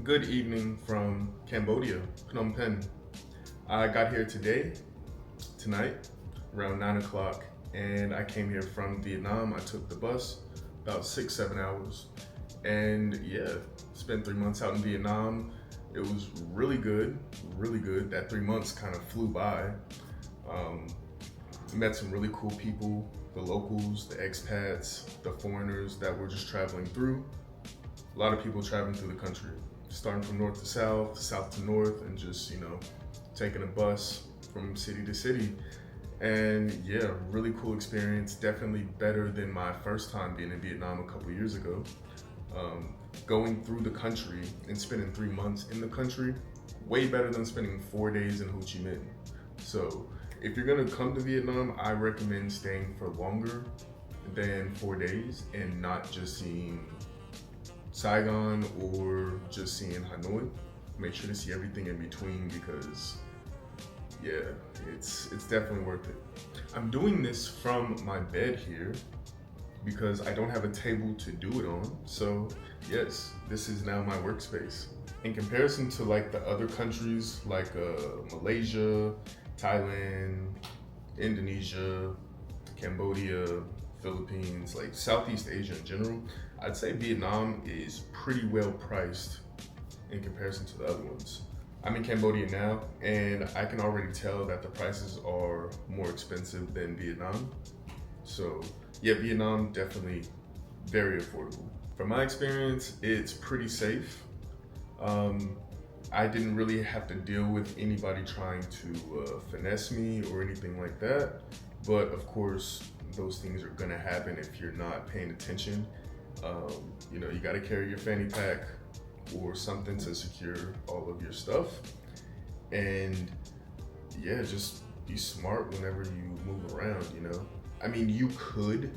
Good evening from Cambodia, Phnom Penh. I got here tonight, around 9 o'clock, and I came here from Vietnam. I took the bus, about 6, 7 hours, and yeah, spent 3 months out in Vietnam. It was really good, really good. That 3 months kind of flew by. Um, Met some really cool people, the locals, the expats, the foreigners that were just traveling through. A lot of people traveling through the country, starting from north to south, south to north, and just, taking a bus from city to city. And yeah, really cool experience. Definitely better than my first time being in Vietnam a couple years ago. Going through the country and spending 3 months in the country, way better than spending 4 days in Ho Chi Minh. So if you're gonna come to Vietnam, I recommend staying for longer than 4 days and not just seeing Saigon or just seeing Hanoi. Make sure to see everything in between because yeah, it's definitely worth it. I'm doing this from my bed here because I don't have a table to do it on. So yes, this is now my workspace. In comparison to like the other countries like Malaysia, Thailand, Indonesia, Cambodia, Philippines, like Southeast Asia in general, I'd say Vietnam is pretty well priced in comparison to the other ones. I'm in Cambodia now, and I can already tell that the prices are more expensive than Vietnam. So yeah, Vietnam definitely very affordable. From my experience, it's pretty safe. I didn't really have to deal with anybody trying to finesse me or anything like that. But of course, those things are gonna happen if you're not paying attention. You gotta carry your fanny pack or something to secure all of your stuff. And yeah, just be smart whenever you move around. I mean, you could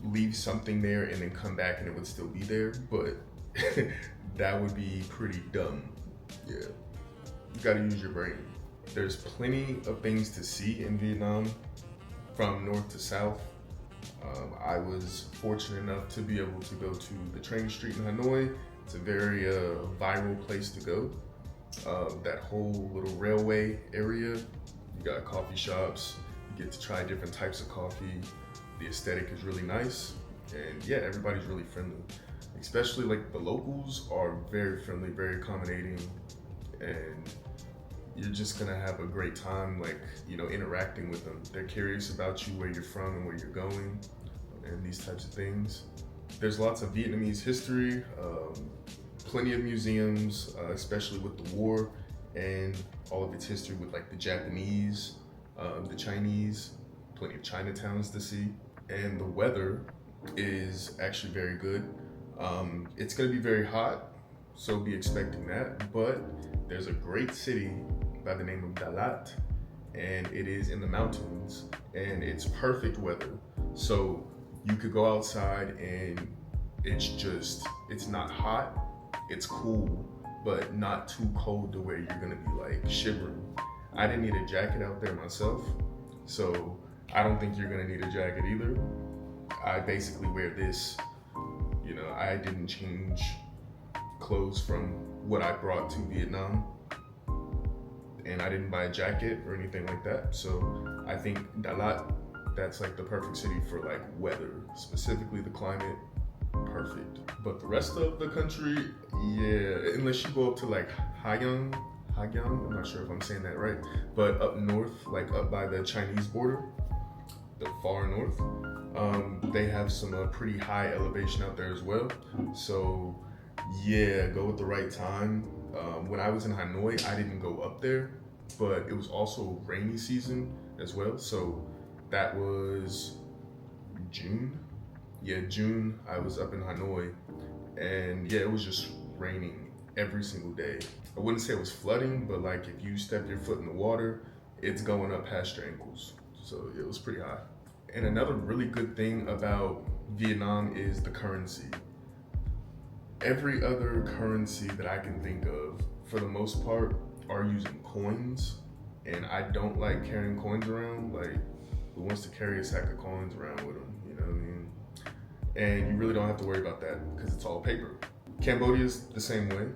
leave something there and then come back and it would still be there, but that would be pretty dumb. Yeah, you gotta use your brain. There's plenty of things to see in Vietnam from north to south. I was fortunate enough to be able to go to the train street in Hanoi. It's a very viral place to go. That whole little railway area, you got coffee shops, you get to try different types of coffee. The aesthetic is really nice, and yeah, everybody's really friendly. Especially like the locals are very friendly, very accommodating, and you're just gonna have a great time, interacting with them. They're curious about you, where you're from and where you're going, and these types of things. There's lots of Vietnamese history, plenty of museums, especially with the war and all of its history with like the Japanese, the Chinese, plenty of Chinatowns to see. And the weather is actually very good. It's gonna be very hot, so be expecting that, but there's a great city by the name of Dalat, and it is in the mountains, and it's perfect weather. So you could go outside and it's not hot, it's cool, but not too cold to where you're gonna be like shivering. I didn't need a jacket out there myself, so I don't think you're gonna need a jacket either. I basically wear this, I didn't change clothes from what I brought to Vietnam, and I didn't buy a jacket or anything like that. So I think Dalat, that's like the perfect city for like weather, specifically the climate, perfect. But the rest of the country, yeah, unless you go up to like Hayang, I'm not sure if I'm saying that right, but up north, like up by the Chinese border, the far north, they have some pretty high elevation out there as well. So yeah, go with the right time. When I was in Hanoi, I didn't go up there, but it was also rainy season as well. So that was June. Yeah, June, I was up in Hanoi, and yeah, it was just raining every single day. I wouldn't say it was flooding, but like if you step your foot in the water, it's going up past your ankles. So it was pretty high. And another really good thing about Vietnam is the currency. Every other currency that I can think of, for the most part, are using coins, and I don't like carrying coins around. Like, who wants to carry a sack of coins around with them? You know what I mean? And you really don't have to worry about that because it's all paper. Cambodia is the same way.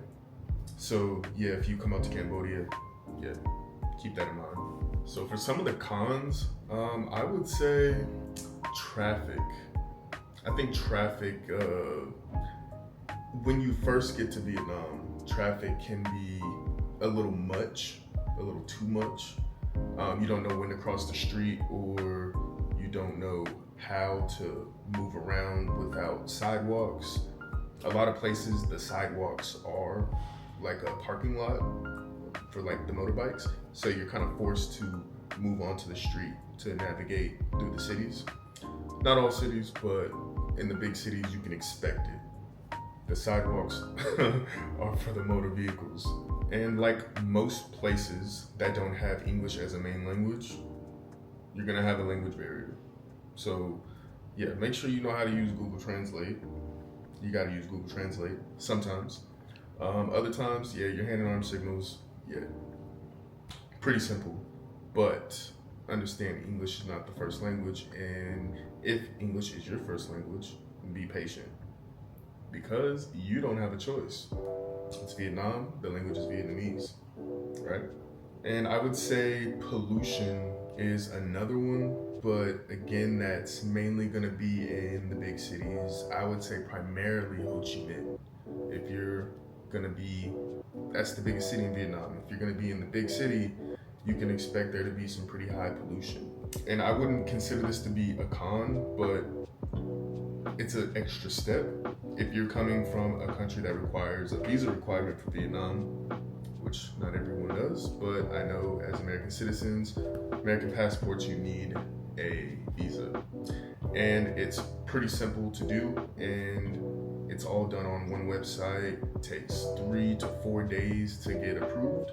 So yeah, if you come out to Cambodia, yeah, keep that in mind. So for some of the cons, I would say traffic. I think traffic, when you first get to Vietnam, traffic can be a little much, a little too much. You don't know when to cross the street, or you don't know how to move around without sidewalks. A lot of places, the sidewalks are like a parking lot for like the motorbikes. So you're kind of forced to move onto the street to navigate through the cities. Not all cities, but in the big cities, you can expect it. The sidewalks are for the motor vehicles. And like most places that don't have English as a main language, you're gonna have a language barrier. So yeah, make sure you know how to use Google Translate. You gotta use Google Translate sometimes. Other times, yeah, your hand and arm signals, yeah, pretty simple. But understand English is not the first language, and if English is your first language, be patient because you don't have a choice. It's Vietnam, the language is Vietnamese, right? And I would say pollution is another one, but again, that's mainly gonna be in the big cities. I would say primarily Ho Chi Minh. If you're gonna be, that's the biggest city in Vietnam. If you're gonna be in the big city, you can expect there to be some pretty high pollution. And I wouldn't consider this to be a con, but it's an extra step. If you're coming from a country that requires a visa requirement for Vietnam, which not everyone does, but I know as American citizens, American passports, you need a visa. And it's pretty simple to do, and it's all done on one website. It takes 3 to 4 days to get approved,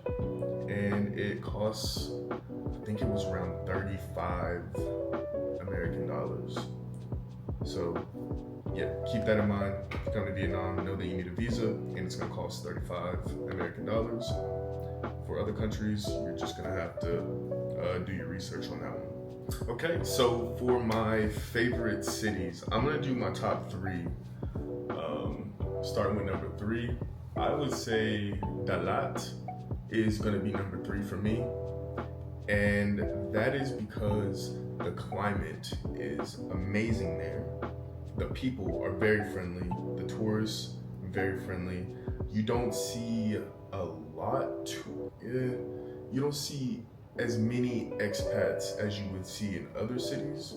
and it costs, I think it was around 35 American dollars. So yeah, keep that in mind. If you come to Vietnam, know that you need a visa, and it's gonna cost 35 American dollars. For other countries, you're just gonna have to do your research on that one. Okay, so for my favorite cities, I'm gonna do my top three. Starting with number three, I would say Dalat is gonna be number three for me. And that is because the climate is amazing there. The people are very friendly. The tourists are very friendly. You don't see a lot. You don't see as many expats as you would see in other cities,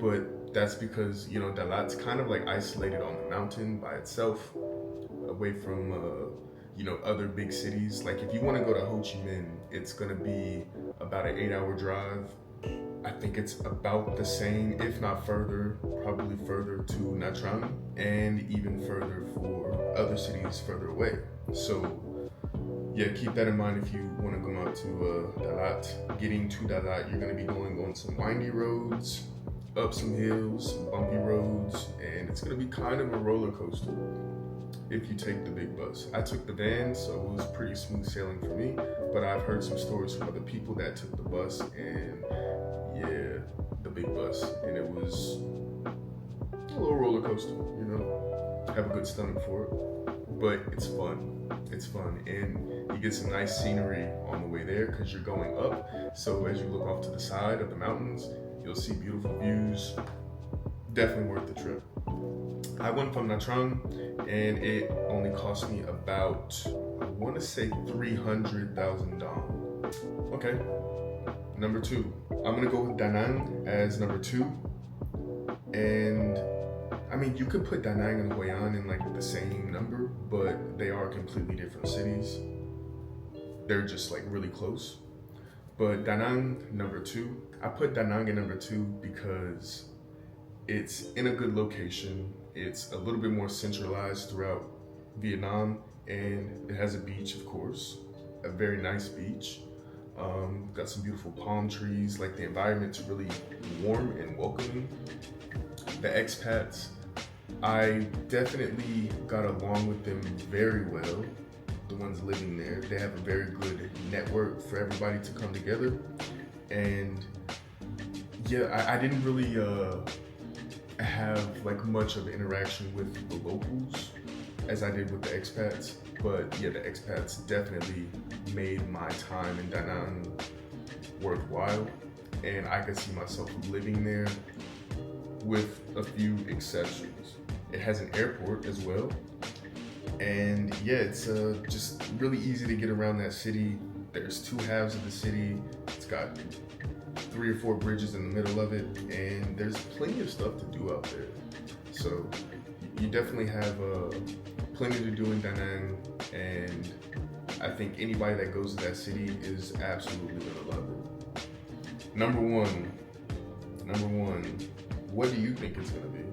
but that's because Dalat's kind of like isolated on the mountain by itself, away from other big cities. Like if you want to go to Ho Chi Minh, it's gonna be about an 8-hour drive. I think it's about the same, if not further, probably further to Nha Trang, and even further for other cities further away. So yeah, keep that in mind if you want to come out to Dalat. Getting to Dalat, you're going to be going on some windy roads, up some hills, some bumpy roads, and it's going to be kind of a roller coaster if you take the big bus. I took the van, so it was pretty smooth sailing for me, but I've heard some stories from other people that took the bus, and yeah, the big bus, and it was a little roller coaster, have a good stomach for it, but it's fun. It's fun, and you get some nice scenery on the way there because you're going up. So as you look off to the side of the mountains, you'll see beautiful views. Definitely worth the trip. I went from Nha Trang, and it only cost me about, I want to say $300,000. Okay. Number two, I'm gonna go with Da Nang as number two, and I mean, you could put Da Nang and Hoi An in like the same number, but they are completely different cities. They're just like really close. But Da Nang, number two. I put Da Nang in number two because it's in a good location. It's a little bit more centralized throughout Vietnam, and it has a beach, of course, a very nice beach. Got some beautiful palm trees. Like the environment's really warm and welcoming. The expats, I definitely got along with them very well. The ones living there, they have a very good network for everybody to come together. And yeah, I didn't really have like much of interaction with the locals as I did with the expats. But yeah, the expats definitely made my time in Da Nang worthwhile, and I could see myself living there with a few exceptions. It has an airport as well, and yeah, it's just really easy to get around that city. There's two halves of the city. It's got 3 or 4 bridges in the middle of it, and there's plenty of stuff to do out there. So you definitely have plenty to do in Da Nang, and I think anybody that goes to that city is absolutely gonna love it. Number one, what do you think it's gonna be?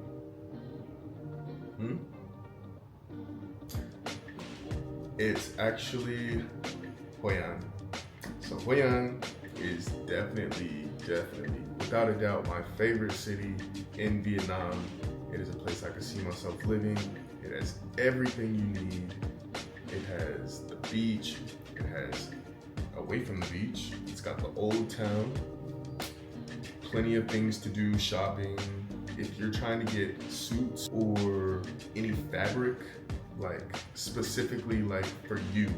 It's actually Hoi An. So Hoi An is definitely, without a doubt, my favorite city in Vietnam. It is a place I could see myself living. It has everything you need. It has the beach. It has, away from the beach, it's got the old town. Plenty of things to do, shopping. If you're trying to get suits or any fabric, like specifically like for you,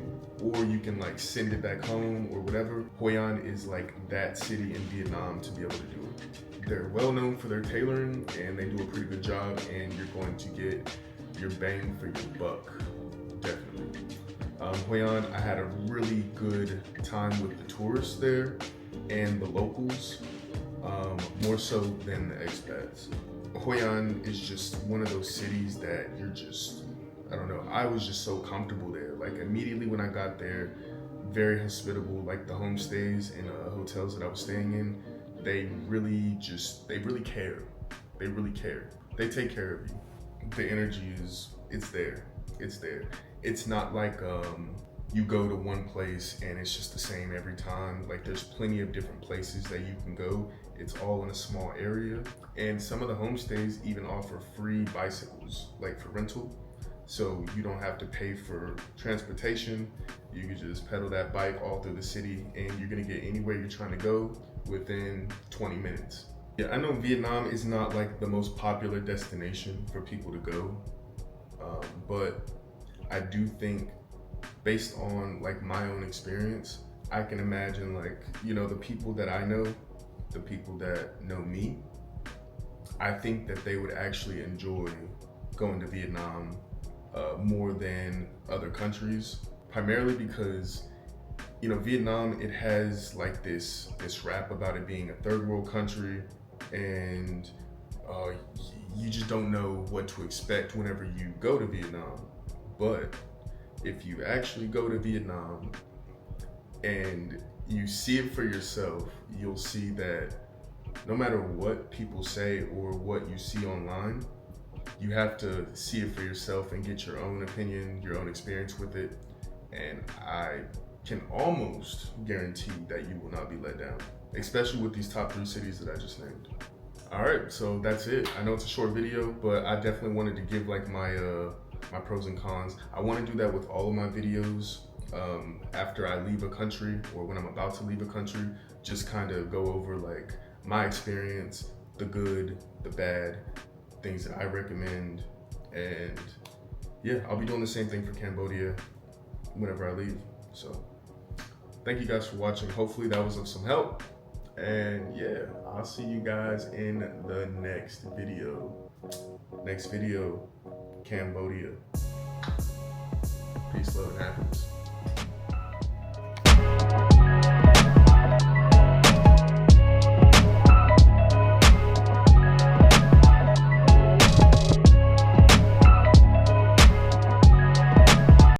or you can like send it back home or whatever, Hoi An is like that city in Vietnam to be able to do it. They're well known for their tailoring, and they do a pretty good job, and you're going to get your bang for your buck, definitely. Hoi An, I had a really good time with the tourists there and the locals, more so than the expats. Hoi An is just one of those cities that you're just, I don't know, I was just so comfortable there. Like immediately when I got there, very hospitable, like the homestays and hotels that I was staying in, they really care. They really care. They take care of you. The energy it's there. It's not like you go to one place and it's just the same every time. Like there's plenty of different places that you can go. It's all in a small area. And some of the homestays even offer free bicycles, like for rental. So you don't have to pay for transportation. You can just pedal that bike all through the city, and you're gonna get anywhere you're trying to go within 20 minutes. Yeah, I know Vietnam is not like the most popular destination for people to go, but I do think based on like my own experience, I can imagine like, you know, the people that I know, the people that know me, I think that they would actually enjoy going to Vietnam more than other countries, primarily because, you know, Vietnam, it has like this rap about it being a third world country, and you just don't know what to expect whenever you go to Vietnam. But if you actually go to Vietnam and you see it for yourself, you'll see that no matter what people say or what you see online, you have to see it for yourself and get your own opinion, your own experience with it. And I can almost guarantee that you will not be let down, especially with these top 3 cities that I just named. All right, so that's it. I know it's a short video, but I definitely wanted to give like my pros and cons. I want to do that with all of my videos after I leave a country or when I'm about to leave a country, just kind of go over like my experience, the good, the bad, things that I recommend. And yeah, I'll be doing the same thing for Cambodia whenever I leave. So thank you guys for watching. Hopefully that was of some help. And yeah, I'll see you guys in the next video. Cambodia. Peace, love, and happiness.